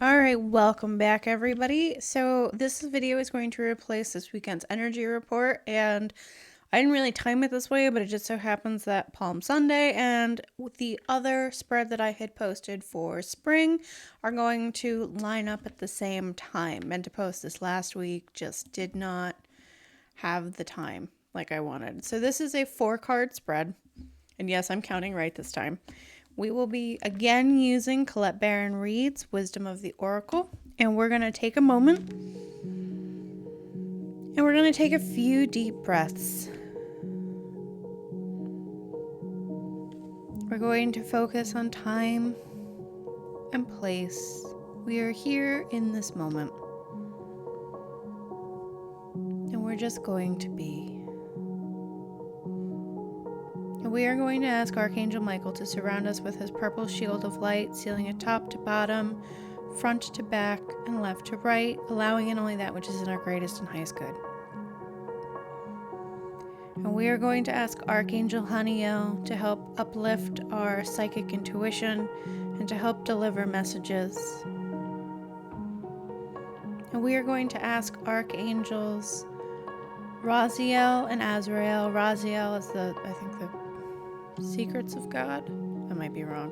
Alright, welcome back everybody. So this video is going to replace this weekend's energy report, and I didn't really time it this way, but it just so happens that Palm Sunday and the other spread that I had posted for spring are going to line up at the same time. Meant to post this last week, just did not have the time like I wanted. So this is a 4-card spread, and yes, I'm counting right this time. We will be again using Collette Barron-Reid's Wisdom of the Oracle, and we're going to take a moment and we're going to take a few deep breaths. We're going to focus on time and place. We are here in this moment, and we're just going to be. And we are going to ask Archangel Michael to surround us with his purple shield of light, sealing it top to bottom, front to back, and left to right, allowing in only that which is in our greatest and highest good. And we are going to ask Archangel Haniel to help uplift our psychic intuition and to help deliver messages. And we are going to ask Archangels Raziel and Azrael. Raziel is the secrets of God. I might be wrong.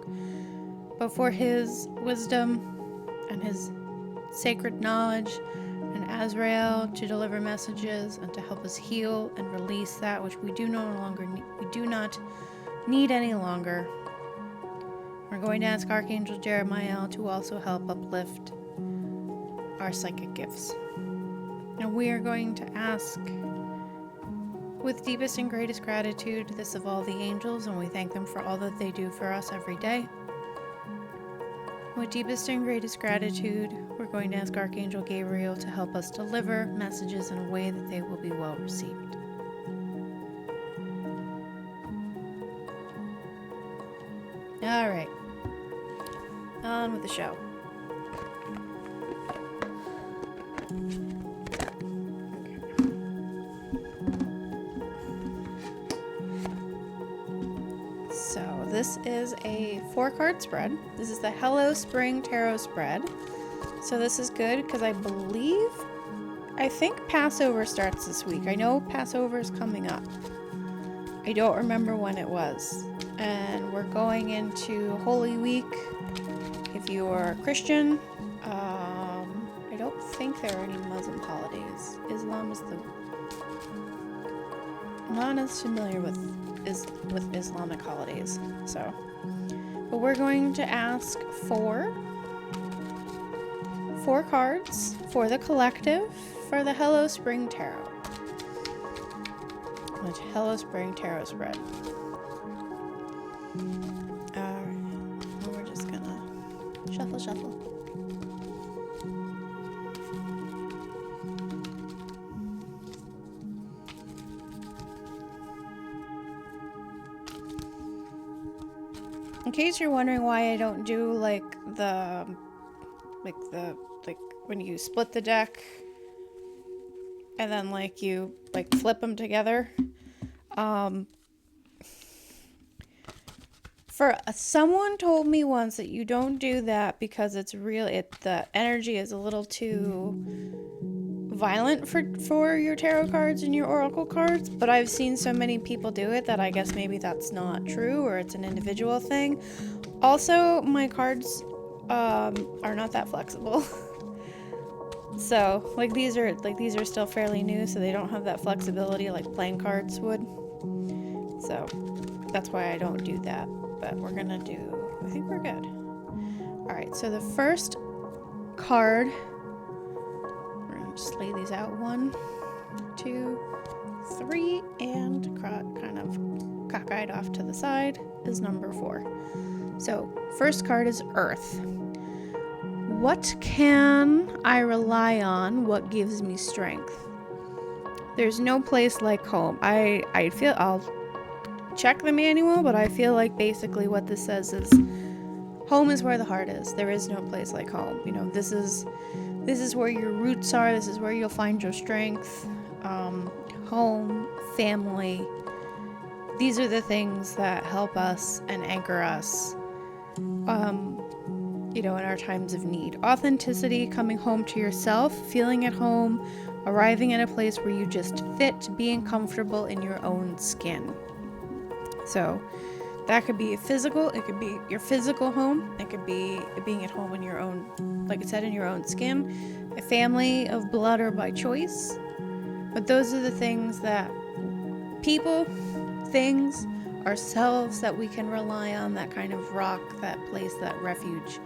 But for his wisdom and his sacred knowledge, and Azrael to deliver messages and to help us heal and release that which we do not need any longer. We're going to ask Archangel Jeremiah to also help uplift our psychic gifts. And we are going to ask, with deepest and greatest gratitude, this of all the angels, and we thank them for all that they do for us every day. With deepest and greatest gratitude, we're going to ask Archangel Gabriel to help us deliver messages in a way that they will be well received. All right, on with the show. So this is a 4-card spread. This is the Hello Spring Tarot spread. So this is good because I think Passover starts this week. I know Passover is coming up. I don't remember when it was. And we're going into Holy Week. If you are a Christian, I don't think there are any Muslim holidays. Islam is I'm not as familiar with Islamic holidays. So, but we're going to ask for 4 cards for the collective for the Hello Spring Tarot. The Hello Spring Tarot spread. Alright, we're just gonna shuffle. In case you're wondering why I don't do like when you split the deck and then you flip them together. Someone told me once that you don't do that because the energy is a little too violent for your tarot cards and your oracle cards, but I've seen so many people do it that I guess maybe that's not true, or it's an individual thing. Also, my cards are not that flexible. So these are still fairly new, so they don't have that flexibility like playing cards would. So that's why I don't do that, but I think we're good. Alright, so the first card, we're going to just lay these out 1, 2, 3, and kind of cockeyed off to the side is number 4. So first card is Earth. What can I rely on? What gives me strength? There's no place like home. I feel I'll check the manual, but I feel like basically what this says is home is where the heart is. There is no place like home. This is where your roots are. This is where you'll find your strength. Home, family. These are the things that help us and anchor us. in our times of need. Authenticity, coming home to yourself, feeling at home, arriving in a place where you just fit, being comfortable in your own skin. So that could be physical, it could be your physical home, it could be being at home in your own, like I said, in your own skin, a family of blood or by choice. But those are the things that people, things, ourselves that we can rely on, that kind of rock, that place, that refuge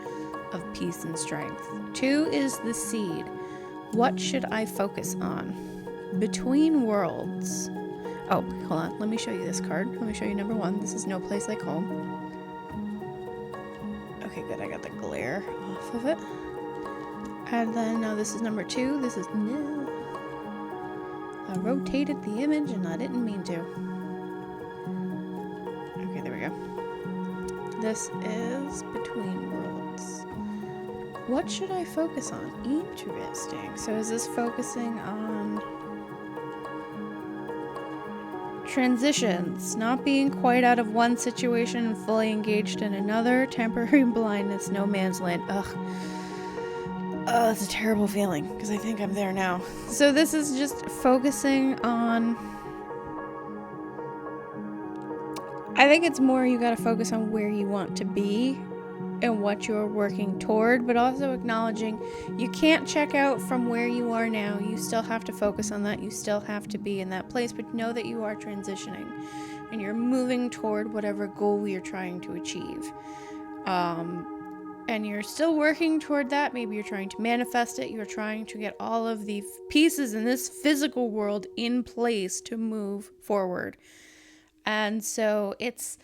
of peace and strength. 2 is the seed. What should I focus on? Between worlds. Oh, hold on. Let me show you this card. Let me show you number 1. This is No Place Like Home. Okay, good. I got the glare off of it. And then, no, this is number 2. This is no. I rotated the image and I didn't mean to. Okay, there we go. This is Between Worlds. What should I focus on? Interesting. So is this focusing on transitions, not being quite out of one situation and fully engaged in another, temporary blindness, no man's land. Ugh. Oh, it's a terrible feeling because I think I'm there now. So this is just focusing on, I think it's more you got to focus on where you want to be and what you're working toward, but also acknowledging you can't check out from where you are now. You still have to focus on that. You still have to be in that place, but know that you are transitioning and you're moving toward whatever goal you're trying to achieve. And you're still working toward that. Maybe you're trying to manifest it. You're trying to get all of the pieces in this physical world in place to move forward. And so it's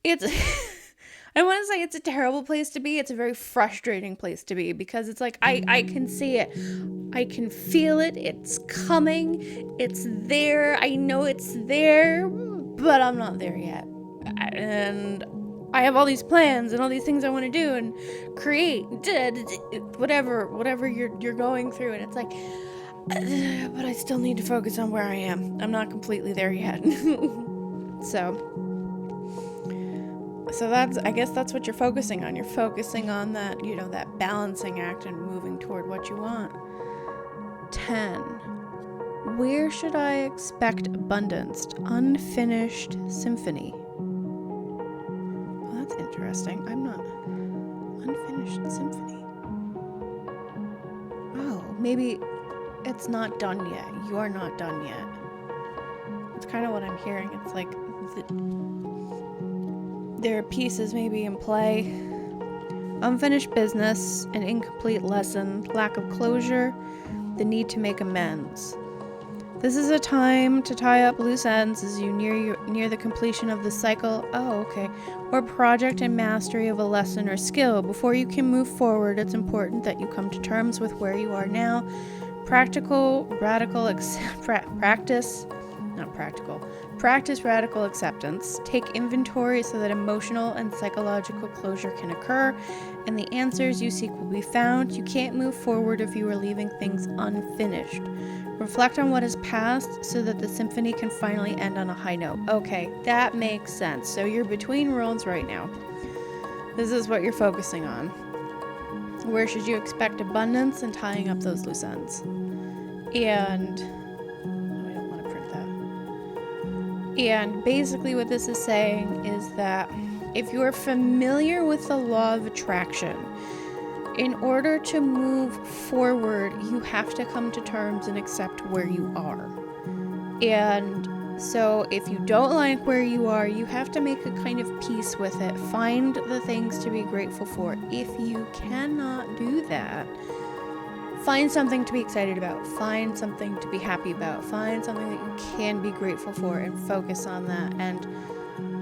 I want to say it's a terrible place to be. It's a very frustrating place to be because it's like, I can see it. I can feel it. It's coming. It's there. I know it's there, but I'm not there yet. And I have all these plans and all these things I want to do and create, whatever you're going through. And it's like, but I still need to focus on where I am. I'm not completely there yet. So I guess that's what you're focusing on. You're focusing on that, that balancing act and moving toward what you want. 10. Where should I expect abundance? Unfinished symphony. Well, that's interesting. I'm not unfinished symphony. Oh, maybe it's not done yet. You're not done yet. It's kind of what I'm hearing. It's like there are pieces maybe in play. Unfinished business, an incomplete lesson, lack of closure, the need to make amends. This is a time to tie up loose ends as you near the completion of the cycle. Oh, okay. Or project and mastery of a lesson or skill. Before you can move forward, it's important that you come to terms with where you are now. Practice radical acceptance. Take inventory so that emotional and psychological closure can occur, and the answers you seek will be found. You can't move forward if you are leaving things unfinished. Reflect on what has passed so that the symphony can finally end on a high note. Okay, that makes sense. So you're between worlds right now. This is what you're focusing on. Where should you expect abundance and tying up those loose ends? And I don't want to print that. And basically what this is saying is that if you're familiar with the law of attraction, in order to move forward, you have to come to terms and accept where you are. And so if you don't like where you are, you have to make a kind of peace with it. Find the things to be grateful for. If you cannot do that, find something to be excited about. Find something to be happy about. Find something that you can be grateful for and focus on that. And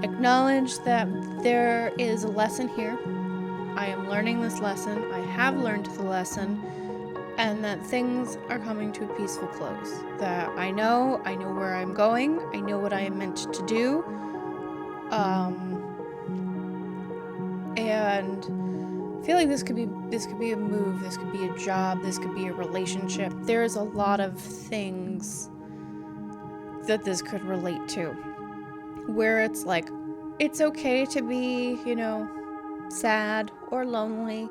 acknowledge that there is a lesson here. I am learning this lesson. I have learned the lesson. And that things are coming to a peaceful close. That I know where I'm going. I know what I am meant to do. And I feel like this could be a move, this could be a job, this could be a relationship. There's a lot of things that this could relate to. Where it's like, it's okay to be, sad or lonely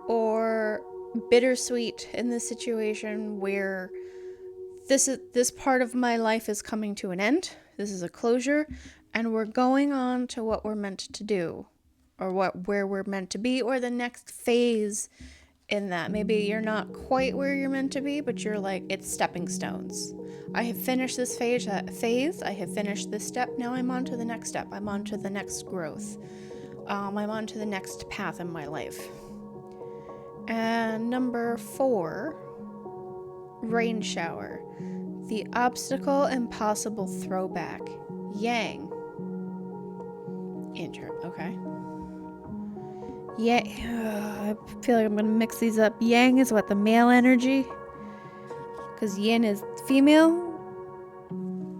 or bittersweet in this situation where this part of my life is coming to an end. This is a closure, and we're going on to what we're meant to do, or where we're meant to be, or the next phase in that. Maybe you're not quite where you're meant to be, but you're like, it's stepping stones. I have finished this phase. I have finished this step. Now I'm on to the next step. I'm on to the next growth. I'm on to the next path in my life. And number 4, rain shower. The obstacle impossible throwback. Yang. Okay. Yeah, I feel like I'm gonna mix these up. Yang is what, the male energy? Because yin is female.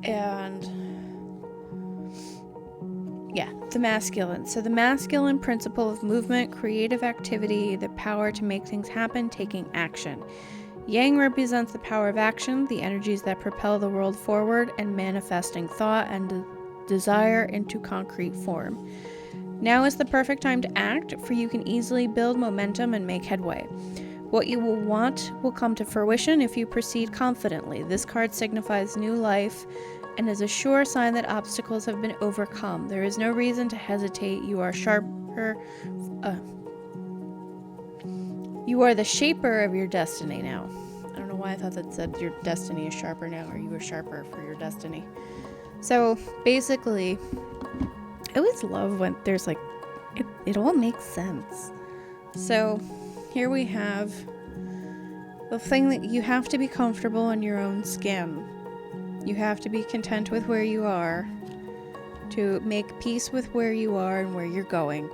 And yeah, the masculine. So the masculine principle of movement, creative activity, the power to make things happen, taking action. Yang represents the power of action, the energies that propel the world forward, and manifesting thought and desire into concrete form. Now is the perfect time to act, for you can easily build momentum and make headway. What you will want will come to fruition if you proceed confidently. This card signifies new life and is a sure sign that obstacles have been overcome. There is no reason to hesitate. You are sharper. You are the shaper of your destiny now. I don't know why I thought that said your destiny is sharper now, or you are sharper for your destiny. So basically, I always love when there's like, it all makes sense. So here we have the thing that you have to be comfortable in your own skin. You have to be content with where you are, to make peace with where you are and where you're going.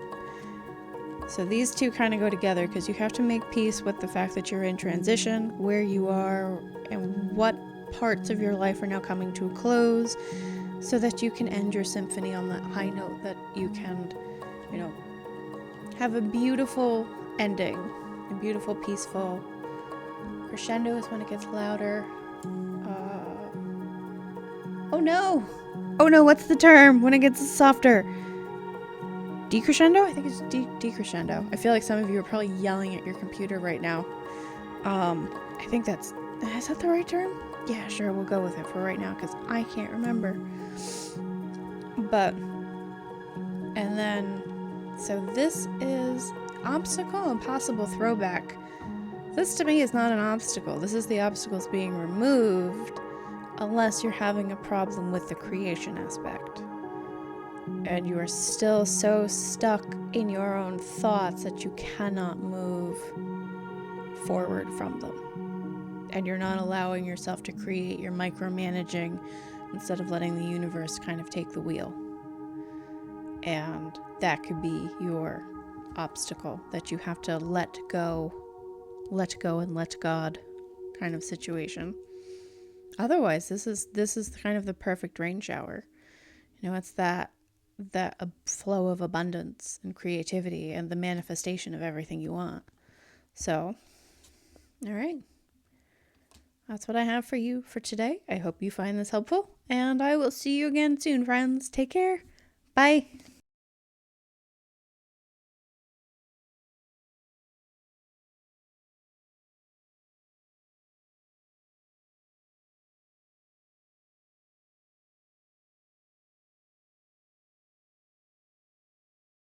So these two kind of go together, because you have to make peace with the fact that you're in transition, where you are, and what parts of your life are now coming to a close, so that you can end your symphony on that high note, that you can, have a beautiful ending, a beautiful, peaceful. Crescendo is when it gets louder. Oh no, what's the term when it gets softer? Decrescendo? I think it's decrescendo. I feel like some of you are probably yelling at your computer right now. I think is that the right term? Yeah, sure, we'll go with it for right now, because I can't remember. But, and then, so this is obstacle impossible throwback. This to me is not an obstacle. This is the obstacles being removed, unless you're having a problem with the creation aspect. And you are still so stuck in your own thoughts that you cannot move forward from them. And you're not allowing yourself to create, you're micromanaging instead of letting the universe kind of take the wheel. And that could be your obstacle, that you have to let go and let God kind of situation. Otherwise, this is kind of the perfect rain shower. It's that flow of abundance and creativity and the manifestation of everything you want. So, all right. That's what I have for you for today. I hope you find this helpful, and I will see you again soon, friends. Take care. Bye.